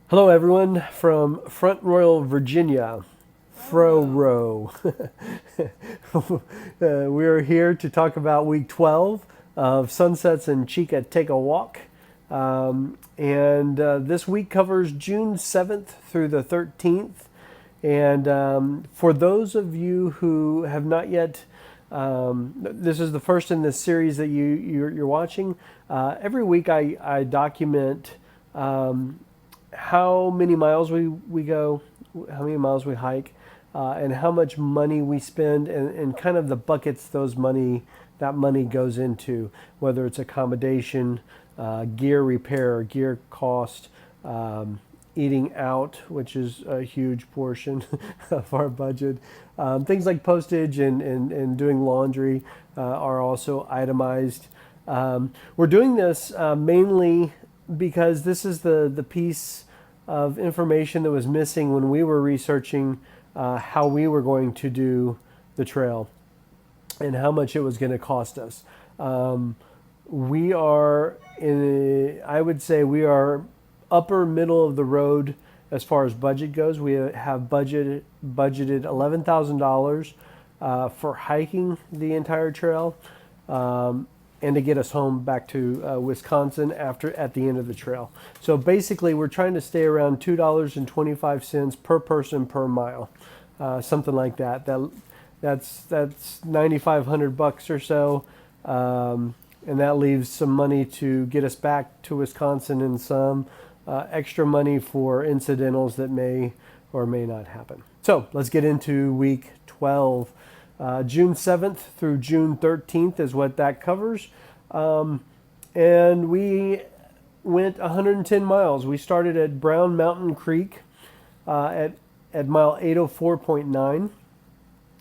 Hello, everyone from Front Royal, Virginia. Fro-Row. We are here to talk about week 12 of Sunsets and Chica Take a Walk. And this week covers June 7th through the 13th. And for those of you who have not yet, this is the first in this series that you're watching. Every week I document how many miles we go, how many miles we hike, and how much money we spend, and kind of the buckets that money goes into, whether it's accommodation, gear repair, gear cost, eating out, which is a huge portion of our budget. Things like postage and doing laundry are also itemized. We're doing this mainly because this is the piece of information that was missing when we were researching how we were going to do the trail and how much it was going to cost us. We are I would say we are upper middle of the road as far as budget goes. We have budgeted $11,000 for hiking the entire trail. And to get us home back to Wisconsin at the end of the trail. So basically, we're trying to stay around $2.25 per person per mile, something like that. That's $9,500 or so, and that leaves some money to get us back to Wisconsin and some extra money for incidentals that may or may not happen. So let's get into week 12. June 7th through June 13th is what that covers. And we went 110 miles. We started at Brown Mountain Creek at mile 804.9.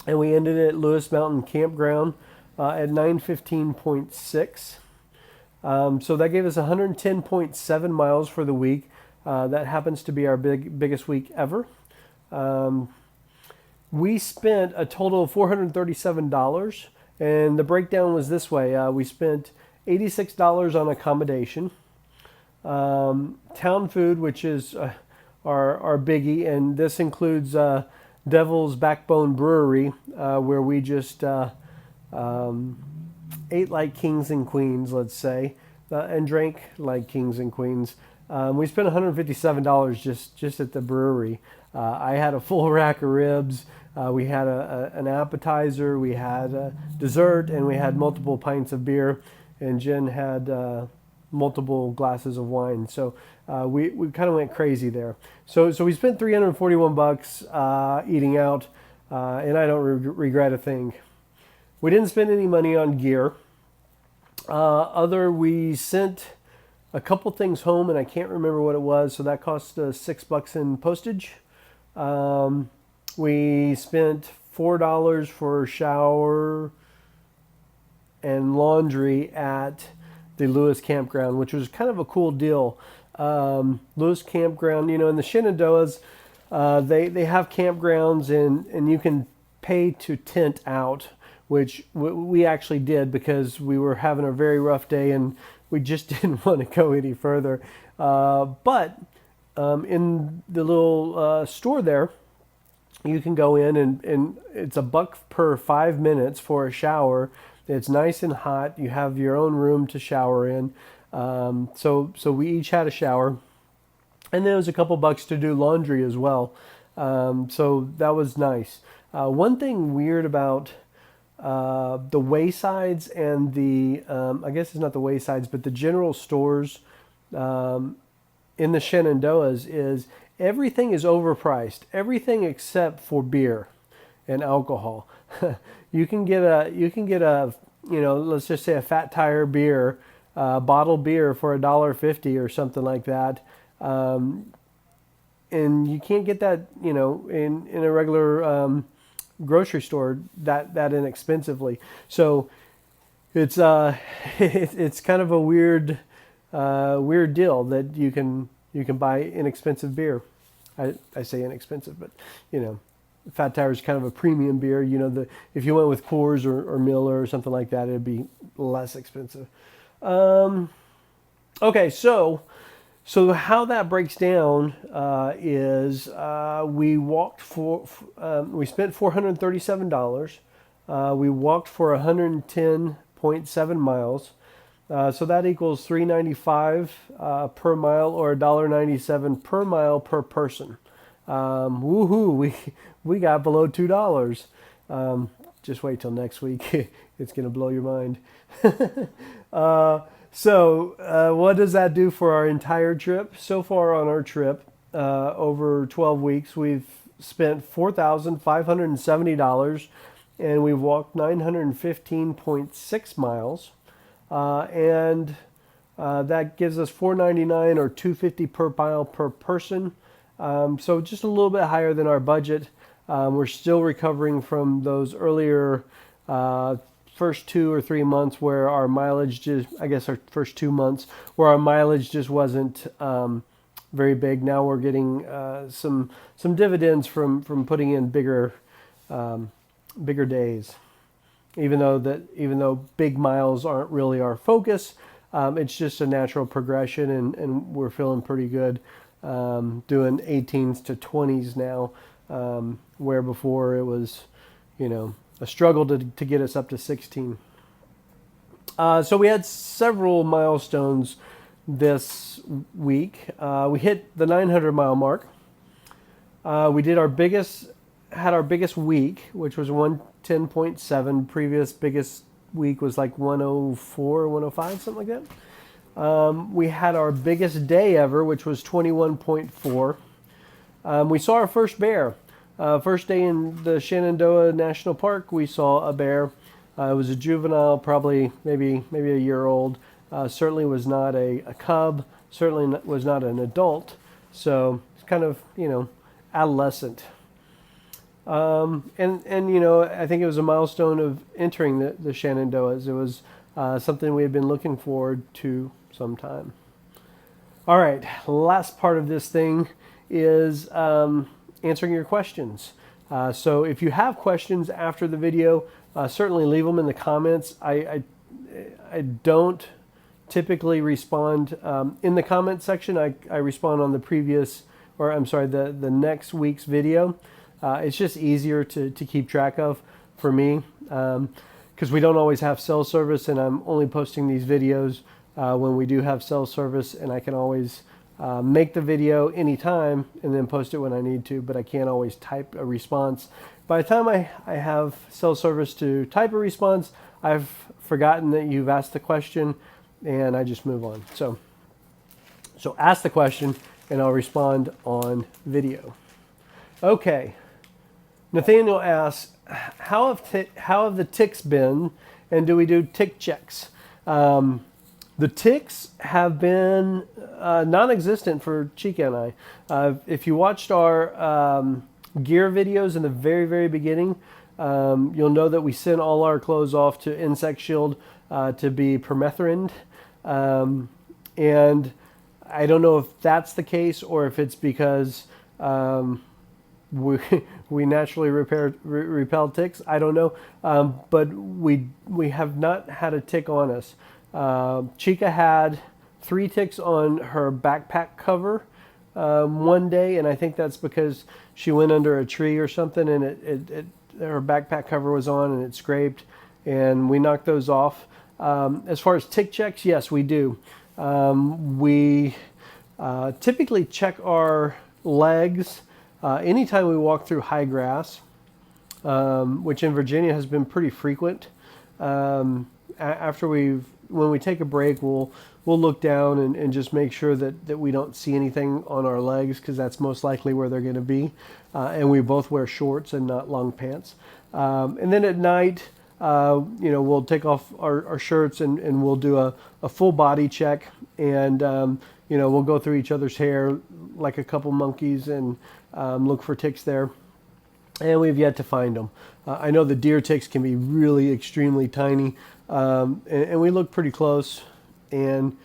And we ended at Lewis Mountain Campground at 915.6. So that gave us 110.7 miles for the week. That happens to be our biggest week ever. We spent a total of $437, and the breakdown was this way. We spent $86 on accommodation, town food, which is our biggie, and this includes Devil's Backbone Brewery, where we just ate like kings and queens, let's say, and drank like kings and queens. We spent $157 just at the brewery. I had a full rack of ribs. We had an appetizer, we had a dessert, and we had multiple pints of beer. And Jen had multiple glasses of wine. So we kind of went crazy there. So we spent $341 eating out, and I don't regret a thing. We didn't spend any money on gear. We sent a couple things home, and I can't remember what it was. So that cost us $6 in postage. We spent $4 for shower and laundry at the Lewis Campground, which was kind of a cool deal. Lewis Campground, in the Shenandoahs, they have campgrounds and you can pay to tent out, which we actually did because we were having a very rough day and we just didn't want to go any further. But in the little store there, you can go in and it's $1 per 5 minutes for a shower. It's nice and hot. You have your own room to shower in. So we each had a shower, and then it was a couple bucks to do laundry as well. So that was nice. One thing weird about the waysides and I guess it's not the waysides, but the general stores in the Shenandoahs is everything is overpriced. Everything except for beer and alcohol. You can get a let's just say a Fat Tire beer, bottled beer for $1.50 or something like that. And you can't get that, in a regular grocery store that inexpensively. So it's it's kind of a weird deal that you can buy inexpensive beer. I say inexpensive, but Fat Tire is kind of a premium beer. If you went with Coors or Miller or something like that, it'd be less expensive. Okay, so So how that breaks down is we walked we spent $437. We walked for 110.7 miles. So that equals $3.95 per mile, or $1.97 per mile per person. Woohoo! We got below $2. Just wait till next week. It's gonna blow your mind. What does that do for our entire trip? So far on our trip, over 12 weeks, we've spent $4,570, and we've walked 915.6 miles. And that gives us $4.99 or $2.50 per mile per person. So just a little bit higher than our budget. We're still recovering from those earlier first 2 or 3 months where our mileage our first 2 months where our mileage just wasn't very big. Now we're getting some dividends from putting in bigger days. Even though big miles aren't really our focus, it's just a natural progression, and we're feeling pretty good doing 18s to 20s now, where before it was, a struggle to get us up to 16. So we had several milestones this week. We hit the 900 mile mark. We did had our biggest week, which was 110.7. Previous biggest week was like 104, 105, something like that. We had our biggest day ever, which was 21.4. We saw our first bear. First day in the Shenandoah National Park, we saw a bear. It was a juvenile, probably maybe a year old. Certainly was not a cub. Certainly was not an adult. So it's kind of adolescent. I think it was a milestone of entering the Shenandoahs. It was something we had been looking forward to some time. All right, last part of this thing is answering your questions. So if you have questions after the video, certainly leave them in the comments. I don't typically respond in the comment section. I respond on the next week's video. It's just easier to keep track of for me, because we don't always have cell service, and I'm only posting these videos when we do have cell service, and I can always make the video anytime and then post it when I need to, but I can't always type a response. By the time I have cell service to type a response, I've forgotten that you've asked the question, and I just move on. So ask the question, and I'll respond on video. Okay. Nathaniel asks, how have the ticks been, and do we do tick checks? The ticks have been non-existent for Chica and I. If you watched our gear videos in the very, very beginning, you'll know that we sent all our clothes off to Insect Shield to be permethrined. And I don't know if that's the case, or if it's because we naturally repel ticks. I don't know, but we have not had a tick on us. Chica had 3 ticks on her backpack cover one day, and I think that's because she went under a tree or something, and her backpack cover was on, and it scraped, and we knocked those off. As far as tick checks, yes, we do. We typically check our legs anytime we walk through high grass, which in Virginia has been pretty frequent. When we take a break, we'll look down and just make sure that we don't see anything on our legs, because that's most likely where they're going to be. And we both wear shorts and not long pants. And then at night, we'll take off our shirts and we'll do a full body check, and we'll go through each other's hair like a couple monkeys and look for ticks there. And we've yet to find them. I know the deer ticks can be really extremely tiny, and we look pretty close. And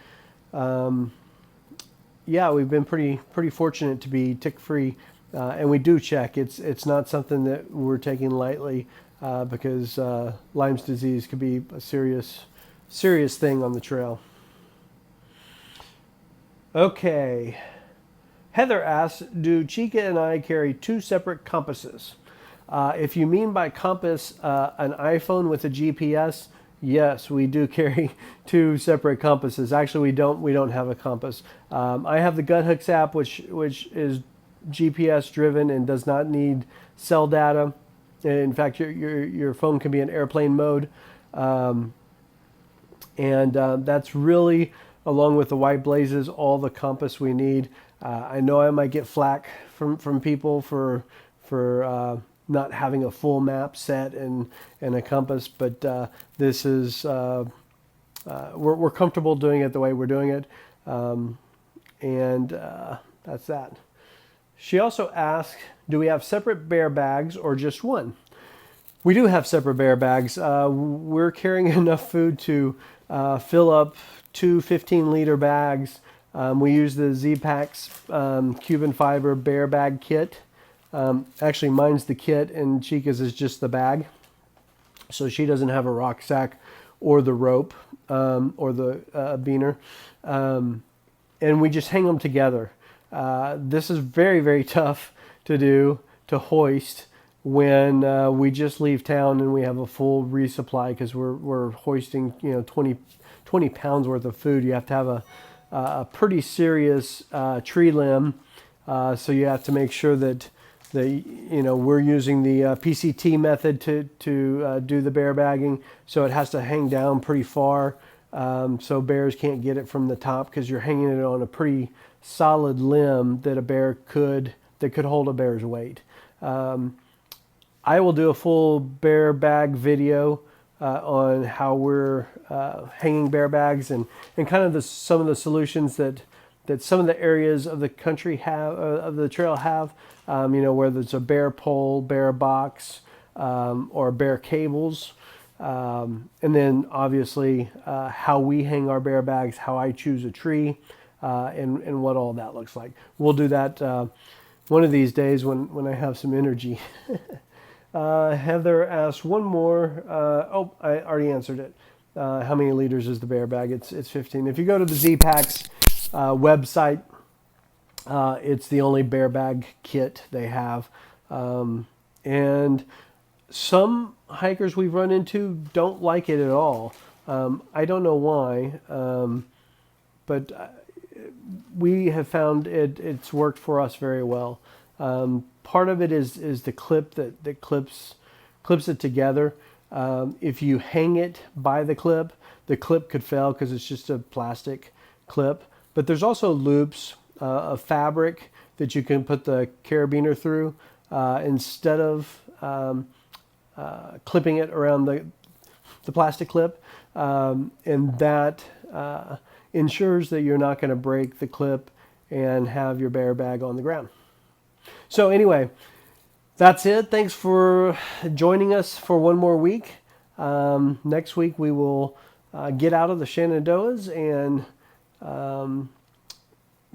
we've been pretty fortunate to be tick free, and we do check. It's not something that we're taking lightly, because Lyme's disease could be a serious thing on the trail. Okay. Heather asks, do Chica and I carry two separate compasses? If you mean by compass an iPhone with a GPS, yes, we do carry two separate compasses. Actually, we don't have a compass. I have the Gut Hooks app, which is GPS driven and does not need cell data. In fact, your phone can be in airplane mode, and that's really, along with the white blazes, all the compass we need. I know I might get flack from people for not having a full map set and a compass, but this is we're comfortable doing it the way we're doing it, and that's that. She also asked, do we have separate bear bags or just one? We do have separate bear bags. We're carrying enough food to fill up two 15-liter bags. We use the Z-Packs Cuban fiber bear bag kit. Actually, mine's the kit and Chica's is just the bag. So she doesn't have a rucksack or the rope or the beaner. And we just hang them together. This is very, very tough to do, to hoist, when we just leave town and we have a full resupply, because we're hoisting 20 pounds worth of food. You have to have a pretty serious tree limb, so you have to make sure that we're using the PCT method to do the bear bagging, so it has to hang down pretty far, so bears can't get it from the top, because you're hanging it on a pretty solid limb that could hold a bear's weight. I will do a full bear bag video on how we're hanging bear bags and kind of some of the solutions that some of the areas of the country have, of the trail have, whether it's a bear pole, bear box, or bear cables. And then obviously how we hang our bear bags, how I choose a tree, and what all that looks like. We'll do that one of these days when I have some energy. Heather asked one more. I already answered it. How many liters is the bear bag? It's 15. If you go to the Z-Packs website, it's the only bear bag kit they have. And some hikers we've run into don't like it at all. I don't know why, but we have found it's worked for us very well. Part of it is the clip that clips it together. If you hang it by the clip could fail because it's just a plastic clip. But there's also loops of fabric that you can put the carabiner through instead of clipping it around the plastic clip, and that ensures that you're not going to break the clip and have your bear bag on the ground. So anyway, that's it. Thanks for joining us for one more week. Next week we will get out of the Shenandoahs and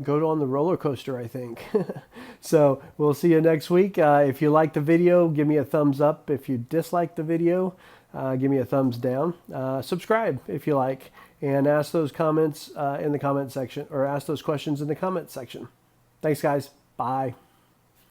go on the roller coaster, I think. So we'll see you next week. If you like the video, give me a thumbs up. If you dislike the video, give me a thumbs down. Subscribe if you like, and ask those comments in the comment section, or ask those questions in the comment section. Thanks, guys. Bye.